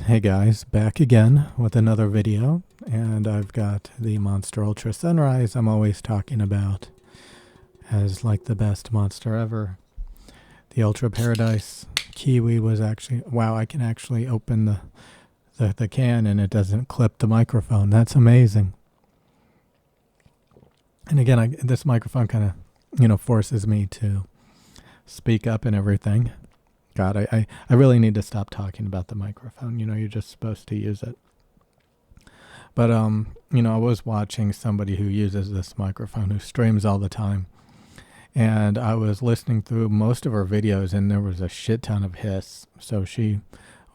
Hey guys, back again with another video, and I've got the Monster Ultra Sunrise I'm always talking about as like the best monster ever. The Ultra Paradise Kiwi was actually, wow, I can actually open the can and it doesn't clip the microphone. That's amazing. And again, this microphone kind of, forces me to speak up and everything. God, I really need to stop talking about the microphone. You're just supposed to use it. But, I was watching somebody who uses this microphone, who streams all the time. And I was listening through most of her videos, and there was a shit ton of hiss. So she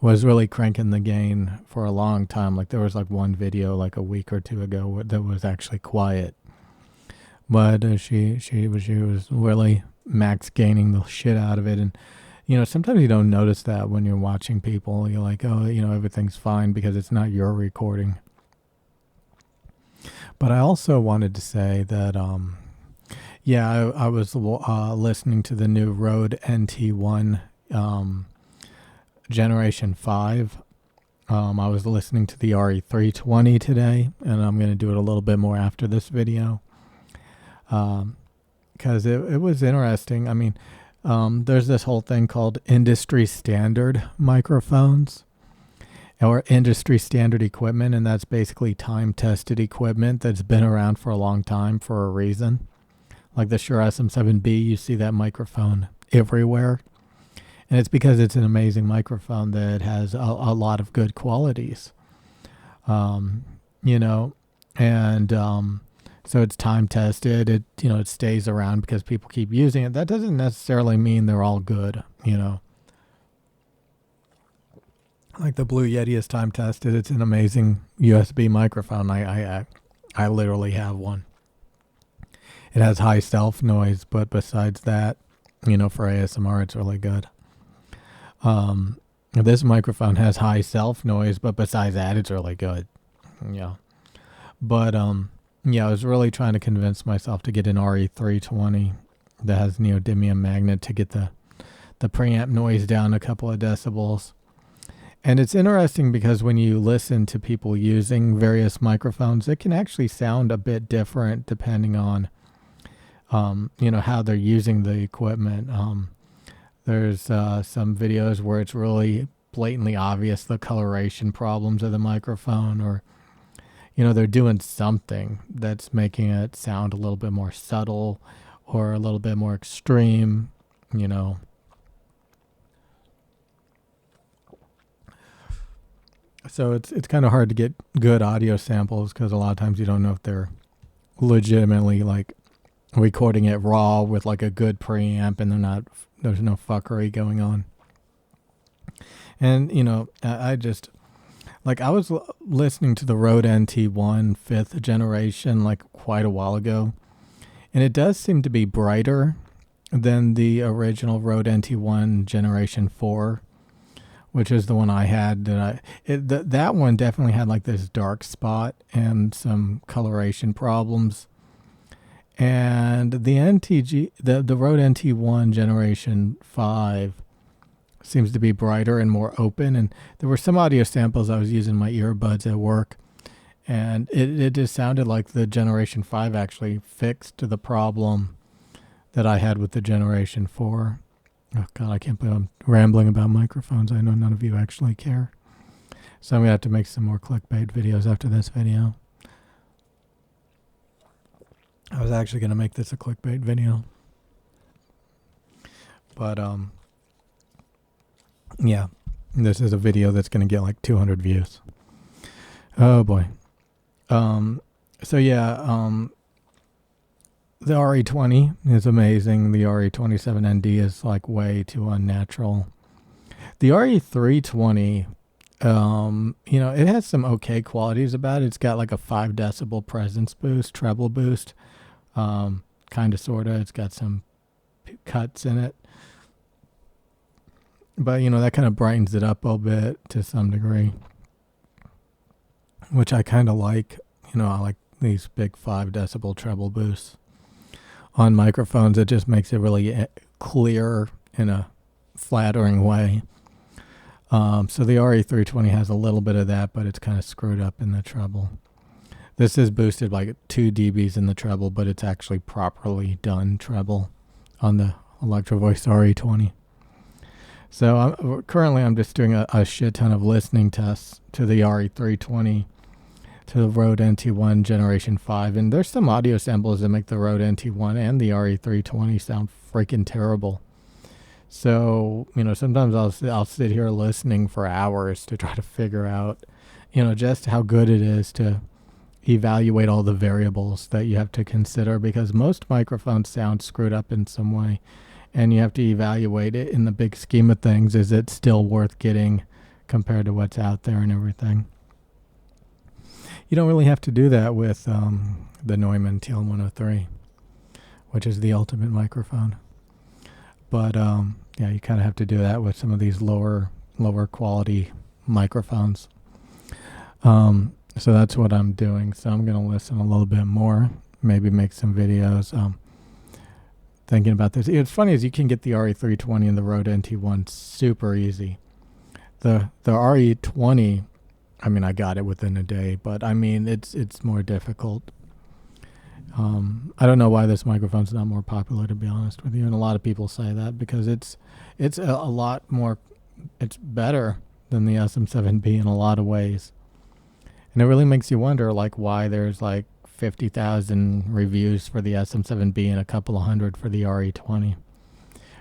was really cranking the gain for a long time. Like, there was like one video like a week or two ago that was actually quiet. But she was really max gaining the shit out of it. And sometimes you don't notice that when you're watching people. You're like, oh, everything's fine because it's not your recording. But I also wanted to say that, I was listening to the new Rode NT1 Generation 5. I was listening to the RE320 today, and I'm going to do it a little bit more after this video. Because it was interesting. I mean, there's this whole thing called industry standard microphones or industry standard equipment, and that's basically time-tested equipment that's been around for a long time for a reason. Like the Shure SM7B, you see that microphone everywhere, and it's because it's an amazing microphone that has a lot of good qualities, so it's time tested. It stays around because people keep using it. That doesn't necessarily mean they're all good, Like the Blue Yeti is time tested. It's an amazing USB microphone. I literally have one. It has high self noise, but besides that, for ASMR, it's really good. This microphone has high self noise, but besides that, it's really good. Yeah. But, I was really trying to convince myself to get an RE320 that has neodymium magnet to get the preamp noise down a couple of decibels. And it's interesting because when you listen to people using various microphones, it can actually sound a bit different depending on, how they're using the equipment. There's some videos where it's really blatantly obvious the coloration problems of the microphone, or they're doing something that's making it sound a little bit more subtle or a little bit more extreme, So it's kind of hard to get good audio samples because a lot of times you don't know if they're legitimately like recording it raw with like a good preamp and there's no fuckery going on. And, I just... Like, I was listening to the Rode NT1 5th generation, like, quite a while ago. And it does seem to be brighter than the original Rode NT1 Generation 4, which is the one I had. That one definitely had, like, this dark spot and some coloration problems. And the Rode NT1 Generation 5 seems to be brighter and more open. And there were some audio samples I was using my earbuds at work, and it just sounded like the Generation 5 actually fixed the problem that I had with the Generation 4. Oh God, I can't believe I'm rambling about microphones. I know none of you actually care. So I'm gonna have to make some more clickbait videos after this video. I was actually gonna make this a clickbait video, but yeah, this is a video that's going to get like 200 views. Oh boy. The RE20 is amazing. The RE27ND is like way too unnatural. The RE320, it has some okay qualities about it. It's got like a 5 decibel presence boost, treble boost, kind of, sort of. It's got some cuts in it. But, that kind of brightens it up a bit to some degree, which I kind of like. I like these big 5 decibel treble boosts on microphones. It just makes it really clear in a flattering way. So the RE320 has a little bit of that, but it's kind of screwed up in the treble. This is boosted by 2 dBs in the treble, but it's actually properly done treble on the Electro Voice RE20. So currently I'm just doing a shit ton of listening tests to the RE320, to the Rode NT1 Generation 5, and there's some audio samples that make the Rode NT1 and the RE320 sound freaking terrible. So, sometimes I'll sit here listening for hours to try to figure out, just how good it is to evaluate all the variables that you have to consider, because most microphones sound screwed up in some way, and you have to evaluate it in the big scheme of things. Is it still worth getting compared to what's out there and everything? You don't really have to do that with the Neumann TL103, which is the ultimate microphone. But yeah, you kind of have to do that with some of these lower quality microphones. So that's what I'm doing. So I'm going to listen a little bit more, maybe make some videos. Thinking about this. It's funny is you can get the RE320 and the Rode NT1 super easy. The RE20, I mean, I got it within a day, but I mean, it's more difficult. I don't know why this microphone's not more popular, to be honest with you, and a lot of people say that because it's a lot more, it's better than the SM7B in a lot of ways, and it really makes you wonder, like, why there's like 50,000 reviews for the SM7B and a couple of hundred for the RE20.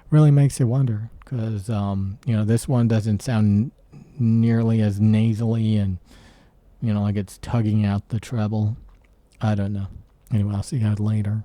Really makes you wonder, because this one doesn't sound nearly as nasally and like it's tugging out the treble. I don't know. Anyway, I'll see you guys later.